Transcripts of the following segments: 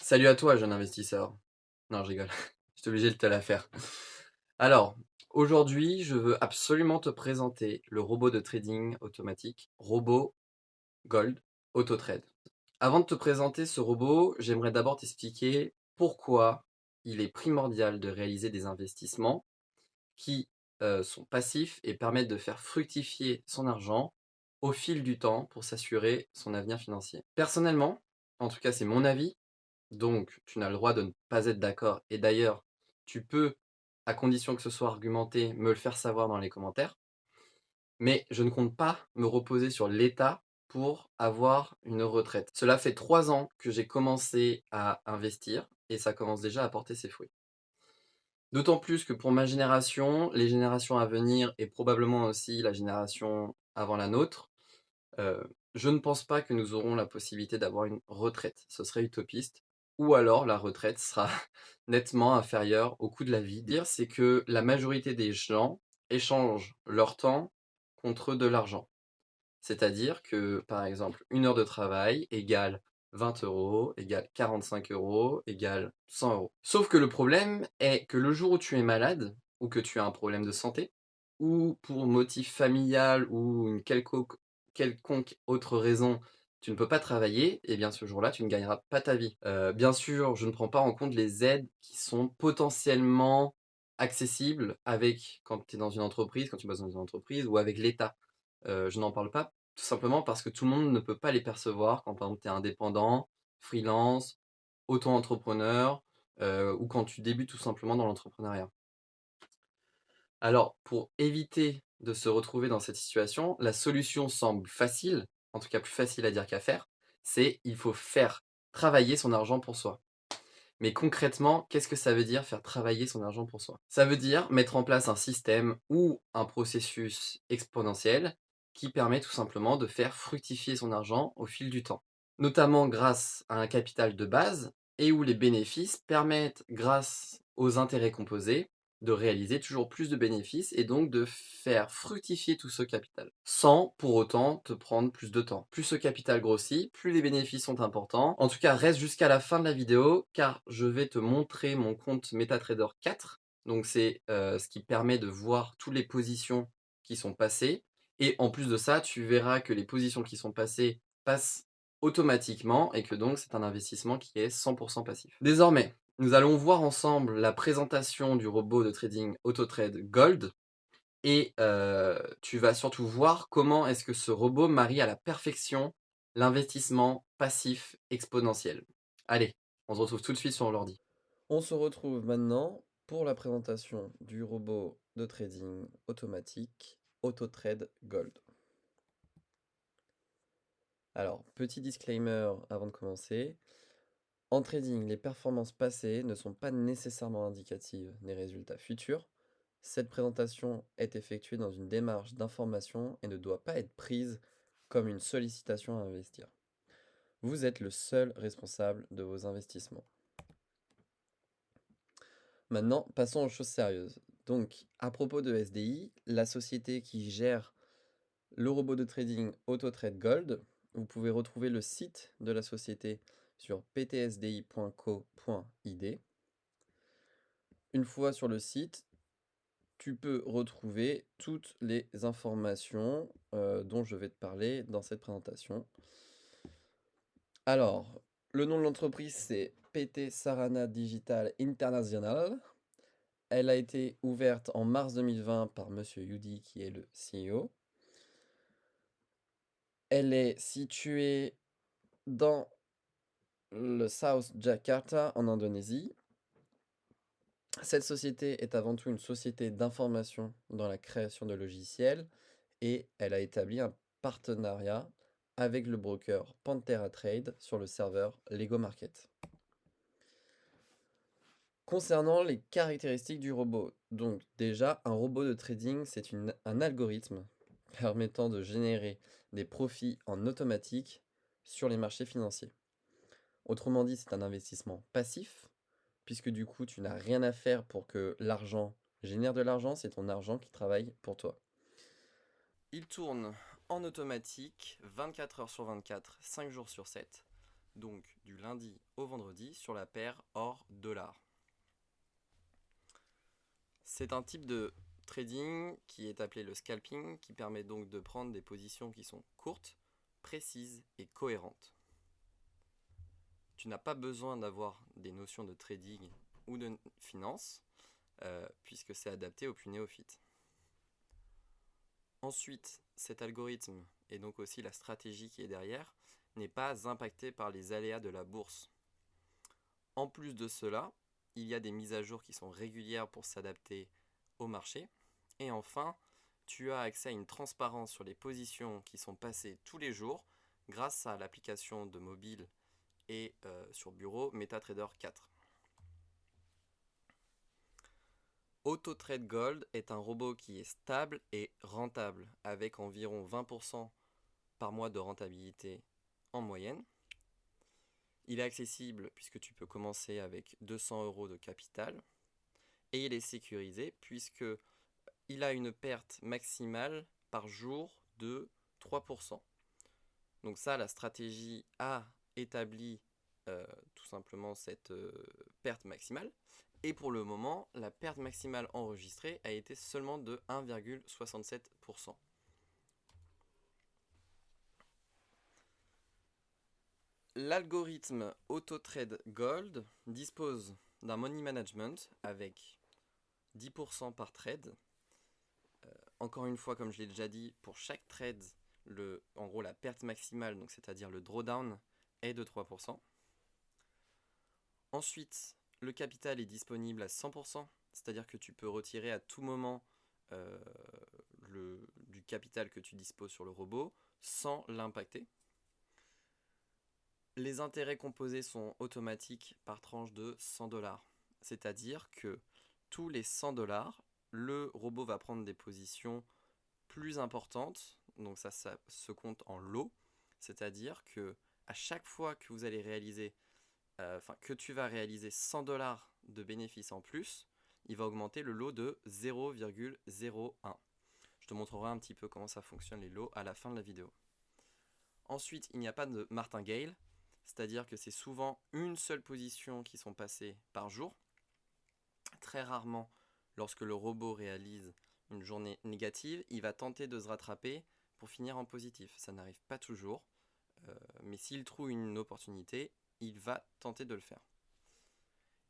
Salut à toi, jeune investisseur. Non, je rigole. Je suis obligé de te la faire. Alors, aujourd'hui, je veux absolument te présenter le robot de trading automatique, Robot Gold AutoTrade. Avant de te présenter ce robot, j'aimerais d'abord t'expliquer pourquoi il est primordial de réaliser des investissements qui sont passifs et permettent de faire fructifier son argent au fil du temps pour s'assurer son avenir financier. Personnellement, en tout cas c'est mon avis, donc tu n'as le droit de ne pas être d'accord et d'ailleurs tu peux, à condition que ce soit argumenté, me le faire savoir dans les commentaires. Mais je ne compte pas me reposer sur l'État pour avoir une retraite. Cela fait 3 ans que j'ai commencé à investir et ça commence déjà à porter ses fruits. D'autant plus que pour ma génération, les générations à venir et probablement aussi la génération avant la nôtre, je ne pense pas que nous aurons la possibilité d'avoir une retraite. Ce serait utopiste. Ou alors la retraite sera nettement inférieure au coût de la vie. Dire, c'est que la majorité des gens échangent leur temps contre de l'argent. C'est-à-dire que, par exemple, une heure de travail égale 20 euros, égale 45 euros, égale 100 euros. Sauf que le problème est que le jour où tu es malade, ou que tu as un problème de santé, ou pour motif familial ou une quelconque autre raison, tu ne peux pas travailler, et bien ce jour-là, tu ne gagneras pas ta vie. Bien sûr, je ne prends pas en compte les aides qui sont potentiellement accessibles avec quand tu es dans une entreprise, quand tu bosses dans une entreprise, ou avec l'État. Je n'en parle pas, tout simplement parce que tout le monde ne peut pas les percevoir quand, par exemple, tu es indépendant, freelance, auto-entrepreneur, ou quand tu débutes tout simplement dans l'entrepreneuriat. Alors, pour éviter de se retrouver dans cette situation, la solution semble facile, en tout cas plus facile à dire qu'à faire, c'est il faut faire travailler son argent pour soi. Mais concrètement, qu'est-ce que ça veut dire faire travailler son argent pour soi? Ça veut dire mettre en place un système ou un processus exponentiel qui permet tout simplement de faire fructifier son argent au fil du temps. Notamment grâce à un capital de base et où les bénéfices permettent, grâce aux intérêts composés, de réaliser toujours plus de bénéfices et donc de faire fructifier tout ce capital, sans pour autant te prendre plus de temps. Plus ce capital grossit, plus les bénéfices sont importants. En tout cas, reste jusqu'à la fin de la vidéo, car je vais te montrer mon compte MetaTrader 4. Donc c'est ce qui permet de voir toutes les positions qui sont passées. Et en plus de ça, tu verras que les positions qui sont passées passent automatiquement et que donc c'est un investissement qui est 100% passif. Désormais, nous allons voir ensemble la présentation du robot de trading AutoTrade Gold et tu vas surtout voir comment est-ce que ce robot marie à la perfection l'investissement passif exponentiel. Allez, on se retrouve tout de suite sur l'ordi. On se retrouve maintenant pour la présentation du robot de trading automatique AutoTrade Gold. Alors, petit disclaimer avant de commencer. En trading, les performances passées ne sont pas nécessairement indicatives des résultats futurs. Cette présentation est effectuée dans une démarche d'information et ne doit pas être prise comme une sollicitation à investir. Vous êtes le seul responsable de vos investissements. Maintenant, passons aux choses sérieuses. Donc, à propos de SDI, la société qui gère le robot de trading AutoTrade Gold, vous pouvez retrouver le site de la société sur ptsdi.co.id. Une fois sur le site, tu peux retrouver toutes les informations dont je vais te parler dans cette présentation. Alors, le nom de l'entreprise, c'est PT Sarana Digital International. Elle a été ouverte en mars 2020 par Monsieur Yudi, qui est le CEO. Elle est située dans le South Jakarta, en Indonésie. Cette société est avant tout une société d'information dans la création de logiciels et elle a établi un partenariat avec le broker Panthera Trade sur le serveur Lego Market. Concernant les caractéristiques du robot, donc déjà un robot de trading c'est un algorithme permettant de générer des profits en automatique sur les marchés financiers. Autrement dit, c'est un investissement passif, puisque du coup, tu n'as rien à faire pour que l'argent génère de l'argent, c'est ton argent qui travaille pour toi. Il tourne en automatique 24 heures sur 24, 5 jours sur 7. donc du lundi au vendredi, sur la paire or-dollar. C'est un type de trading qui est appelé le scalping, qui permet donc de prendre des positions qui sont courtes, précises et cohérentes. Tu n'as pas besoin d'avoir des notions de trading ou de finance, puisque c'est adapté aux plus néophytes. Ensuite, cet algorithme, et donc aussi la stratégie qui est derrière, n'est pas impacté par les aléas de la bourse. En plus de cela, il y a des mises à jour qui sont régulières pour s'adapter au marché. Et enfin, tu as accès à une transparence sur les positions qui sont passées tous les jours grâce à l'application de mobile et sur bureau MetaTrader 4. AutoTrade Gold est un robot qui est stable et rentable, avec environ 20% par mois de rentabilité en moyenne. Il est accessible puisque tu peux commencer avec 200 € de capital. Et il est sécurisé puisque il a une perte maximale par jour de 3%. Donc ça, la stratégie a établi tout simplement cette perte maximale. Et pour le moment, la perte maximale enregistrée a été seulement de 1,67%. L'algorithme AutoTrade Gold dispose d'un money management avec 10% par trade. Encore une fois, comme je l'ai déjà dit, pour chaque trade, en gros la perte maximale, donc c'est-à-dire le drawdown, est de 3%. Ensuite, le capital est disponible à 100%, c'est-à-dire que tu peux retirer à tout moment du capital que tu disposes sur le robot sans l'impacter. Les intérêts composés sont automatiques par tranche de 100$. C'est-à-dire que tous les 100$, le robot va prendre des positions plus importantes. Donc ça se compte en lot. C'est-à-dire que à chaque fois que vous allez réaliser, que tu vas réaliser 100$ de bénéfices en plus, il va augmenter le lot de 0,01. Je te montrerai un petit peu comment ça fonctionne les lots à la fin de la vidéo. Ensuite, il n'y a pas de martingale, c'est-à-dire que c'est souvent une seule position qui sont passées par jour. Très rarement, lorsque le robot réalise une journée négative, il va tenter de se rattraper pour finir en positif. Ça n'arrive pas toujours, mais s'il trouve une opportunité, il va tenter de le faire.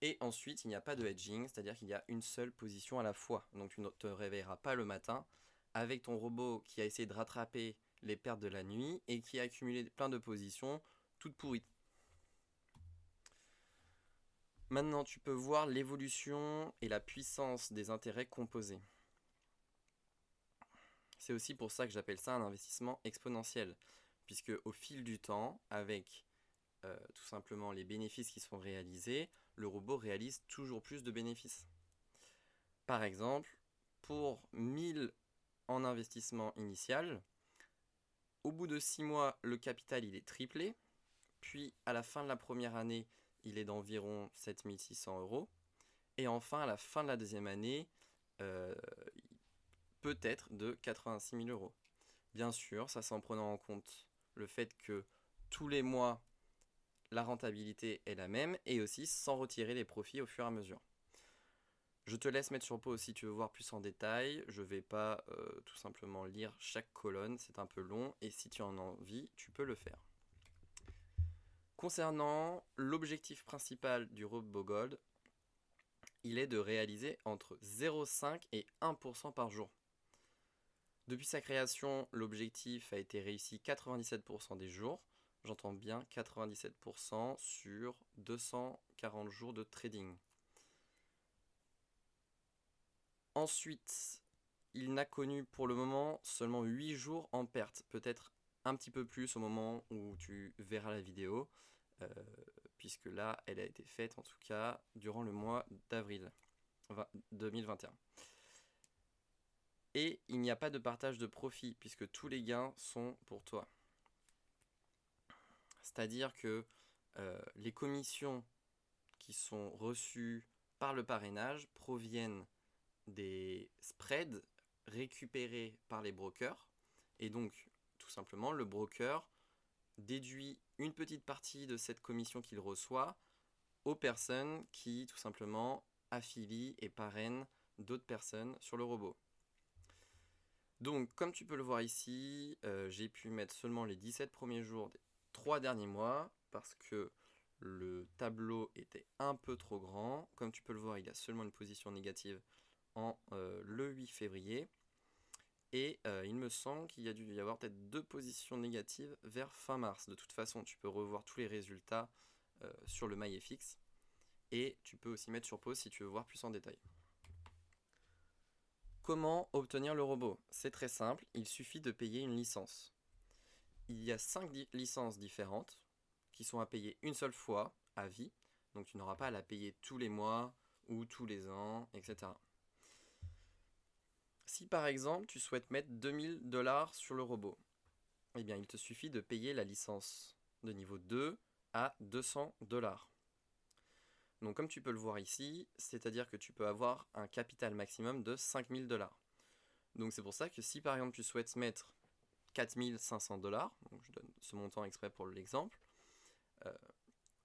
Et ensuite, il n'y a pas de hedging, c'est-à-dire qu'il y a une seule position à la fois. Donc tu ne te réveilleras pas le matin avec ton robot qui a essayé de rattraper les pertes de la nuit et qui a accumulé plein de positions toutes pourries. Maintenant, tu peux voir l'évolution et la puissance des intérêts composés. C'est aussi pour ça que j'appelle ça un investissement exponentiel, puisque au fil du temps, avec tout simplement les bénéfices qui sont réalisés, le robot réalise toujours plus de bénéfices. Par exemple, pour 1000 en investissement initial, au bout de 6 mois, le capital il est triplé, puis à la fin de la première année, il est d'environ 7600 €, et enfin à la fin de la deuxième année, peut être de 86 000 €. Bien sûr, ça c'est en prenant en compte le fait que tous les mois, la rentabilité est la même, et aussi sans retirer les profits au fur et à mesure. Je te laisse mettre sur pause si tu veux voir plus en détail. Je ne vais pas tout simplement lire chaque colonne, c'est un peu long, et si tu en as envie, tu peux le faire. Concernant l'objectif principal du robot Gold, il est de réaliser entre 0,5 et 1% par jour. Depuis sa création, l'objectif a été réussi 97% des jours. J'entends bien 97% sur 240 jours de trading. Ensuite, il n'a connu pour le moment seulement 8 jours en perte. Peut-être un petit peu plus au moment où tu verras la vidéo, puisque là, elle a été faite en tout cas durant le mois d'avril 2021. Et il n'y a pas de partage de profit, puisque tous les gains sont pour toi. C'est-à-dire que les commissions qui sont reçues par le parrainage proviennent des spreads récupérés par les brokers. Et donc, tout simplement, le broker déduit une petite partie de cette commission qu'il reçoit aux personnes qui, tout simplement, affilient et parrainent d'autres personnes sur le robot. Donc, comme tu peux le voir ici, j'ai pu mettre seulement les 17 premiers jours des 3 derniers mois parce que le tableau était un peu trop grand. Comme tu peux le voir, il y a seulement une position négative le 8 février. Et il me semble qu'il y a dû y avoir peut-être 2 positions négatives vers fin mars. De toute façon, tu peux revoir tous les résultats sur le MyFX. Et tu peux aussi mettre sur pause si tu veux voir plus en détail. Comment obtenir le robot? C'est très simple, il suffit de payer une licence. Il y a 5 licences différentes qui sont à payer une seule fois à vie. Donc tu n'auras pas à la payer tous les mois ou tous les ans, etc. Si par exemple tu souhaites mettre 2000$ sur le robot, eh bien il te suffit de payer la licence de niveau 2 à 200$. Donc comme tu peux le voir ici, c'est-à-dire que tu peux avoir un capital maximum de 5000$. Donc c'est pour ça que si par exemple tu souhaites mettre 4500$, donc je donne ce montant exprès pour l'exemple,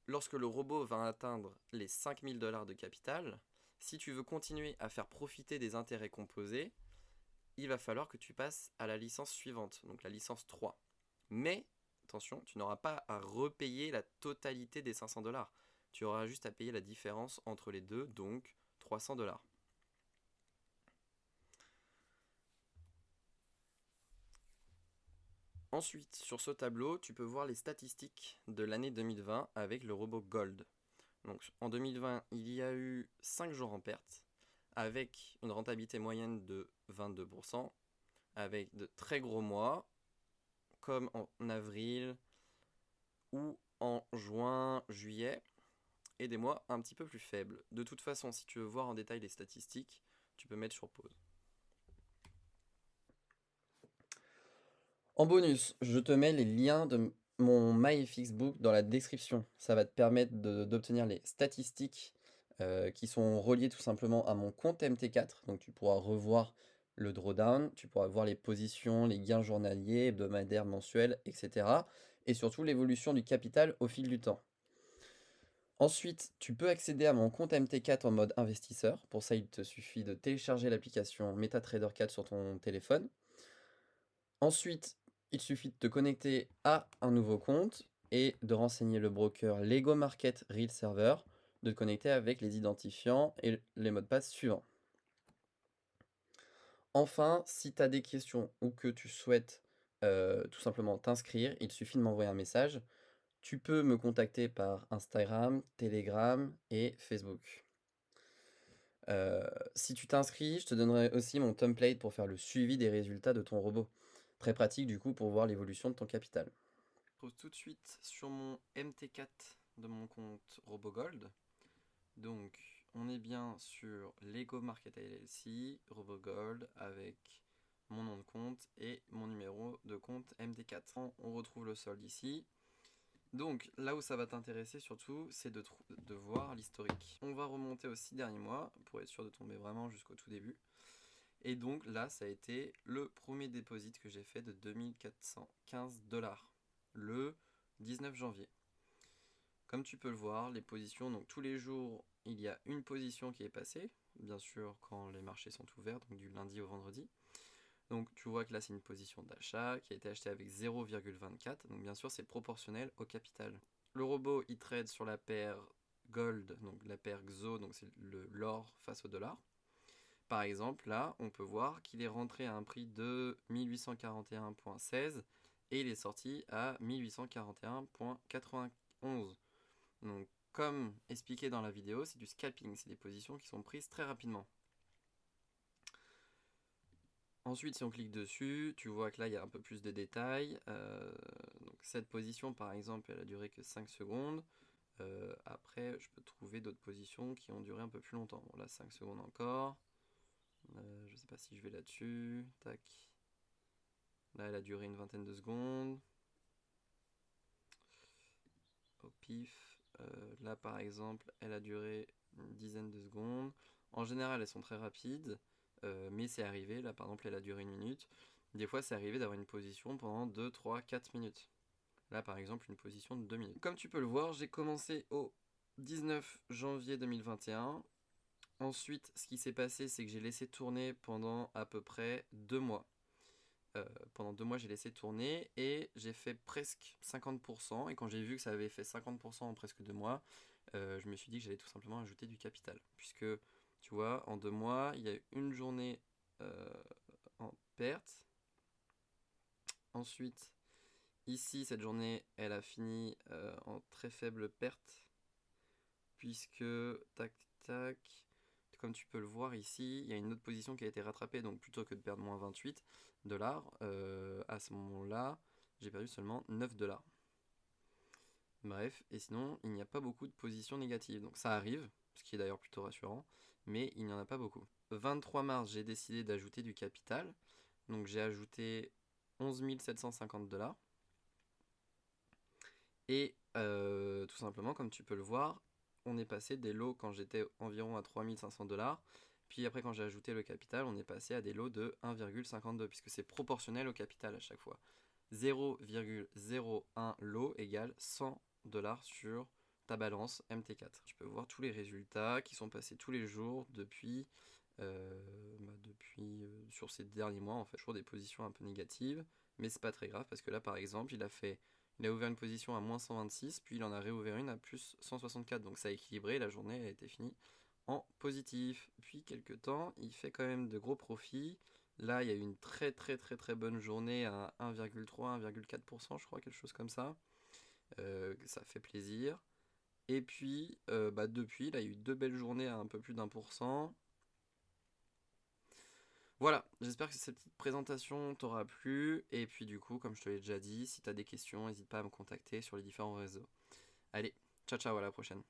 lorsque le robot va atteindre les 5000$ de capital, si tu veux continuer à faire profiter des intérêts composés, il va falloir que tu passes à la licence suivante, donc la licence 3. Mais, attention, tu n'auras pas à repayer la totalité des 500$. Tu auras juste à payer la différence entre les deux, donc 300$. Ensuite, sur ce tableau, tu peux voir les statistiques de l'année 2020 avec le robot Gold. Donc, en 2020, il y a eu 5 jours en perte, avec une rentabilité moyenne de 22%, avec de très gros mois, comme en avril ou en juin, juillet, et des mois un petit peu plus faibles. De toute façon, si tu veux voir en détail les statistiques, tu peux mettre sur pause. En bonus, je te mets les liens de mon MyFXBook dans la description. Ça va te permettre d'obtenir les statistiques qui sont reliées tout simplement à mon compte MT4. Donc tu pourras revoir le drawdown, tu pourras voir les positions, les gains journaliers, hebdomadaires, mensuels, etc. Et surtout l'évolution du capital au fil du temps. Ensuite, tu peux accéder à mon compte MT4 en mode investisseur. Pour ça, il te suffit de télécharger l'application MetaTrader 4 sur ton téléphone. Ensuite, il suffit de te connecter à un nouveau compte et de renseigner le broker Lego Market Real Server, de te connecter avec les identifiants et les mots de passe suivants. Enfin, si tu as des questions ou que tu souhaites tout simplement t'inscrire, il suffit de m'envoyer un message. Tu peux me contacter par Instagram, Telegram et Facebook. Si tu t'inscris, je te donnerai aussi mon template pour faire le suivi des résultats de ton robot. Très pratique du coup pour voir l'évolution de ton capital. Je pose tout de suite sur mon MT4 de mon compte RoboGold. Donc on est bien sur Lego Market LLC, RoboGold avec mon nom de compte et mon numéro de compte MT4. On retrouve le solde ici. Donc là où ça va t'intéresser surtout, c'est de voir l'historique. On va remonter aux 6 derniers mois pour être sûr de tomber vraiment jusqu'au tout début. Et donc là, ça a été le premier dépôt que j'ai fait de 2415$ le 19 janvier. Comme tu peux le voir, les positions, donc tous les jours, il y a une position qui est passée, bien sûr quand les marchés sont ouverts, donc du lundi au vendredi. Donc tu vois que là c'est une position d'achat qui a été achetée avec 0,24, donc bien sûr c'est proportionnel au capital. Le robot il trade sur la paire Gold, donc la paire XO, donc c'est l'or face au dollar. Par exemple là on peut voir qu'il est rentré à un prix de 1841,16 et il est sorti à 1841,91. Donc comme expliqué dans la vidéo, c'est du scalping, c'est des positions qui sont prises très rapidement. Ensuite, si on clique dessus, tu vois que là, il y a un peu plus de détails. Donc cette position, par exemple, elle a duré que 5 secondes. Après, je peux trouver d'autres positions qui ont duré un peu plus longtemps. Bon, là, 5 secondes encore. Je ne sais pas si je vais là-dessus. Tac. Là, elle a duré une vingtaine de secondes. Au pif. Là, par exemple, elle a duré une dizaine de secondes. En général, elles sont très rapides. Mais c'est arrivé, là par exemple elle a duré 1 minute. Des fois c'est arrivé d'avoir une position pendant 2, 3, 4 minutes. Là, par exemple, une position de 2 minutes. Comme tu peux le voir, j'ai commencé au 19 janvier 2021. Ensuite, ce qui s'est passé, c'est que j'ai laissé tourner pendant à peu près 2 mois. Pendant 2 mois, j'ai laissé tourner et j'ai fait presque 50%. Et quand j'ai vu que ça avait fait 50% en presque 2 mois, je me suis dit que j'allais tout simplement ajouter du capital. Puisque, tu vois, en 2 mois, il y a une journée en perte. Ensuite, ici, cette journée, elle a fini en très faible perte. Puisque, tac, tac, comme tu peux le voir ici, il y a une autre position qui a été rattrapée. Donc, plutôt que de perdre moins 28 $, à ce moment-là, j'ai perdu seulement 9 $. Bref, et sinon, il n'y a pas beaucoup de positions négatives. Donc, ça arrive, ce qui est d'ailleurs plutôt rassurant, mais il n'y en a pas beaucoup. 23 mars, j'ai décidé d'ajouter du capital. Donc, j'ai ajouté 11 750 $. Et tout simplement, comme tu peux le voir, on est passé des lots quand j'étais environ à 3500 $. Puis après, quand j'ai ajouté le capital, on est passé à des lots de 1,52, puisque c'est proportionnel au capital à chaque fois. 0,01 lot égale 100 $ sur ta balance MT4. Tu peux voir tous les résultats qui sont passés tous les jours depuis, sur ces derniers mois. En fait, toujours des positions un peu négatives, mais c'est pas très grave parce que là, par exemple, il a ouvert une position à moins 126, puis il en a réouvert une à plus 164, donc ça a équilibré, la journée a été finie en positif. Puis quelques temps, il fait quand même de gros profits. Là, il y a eu une très très très très bonne journée à 1,3, 1,4%, je crois, quelque chose comme ça. Ça fait plaisir. Et puis, depuis, là, il y a eu 2 belles journées à un peu plus d'1%. Voilà, j'espère que cette petite présentation t'aura plu. Et puis du coup, comme je te l'ai déjà dit, si tu as des questions, n'hésite pas à me contacter sur les différents réseaux. Allez, ciao ciao, à la prochaine.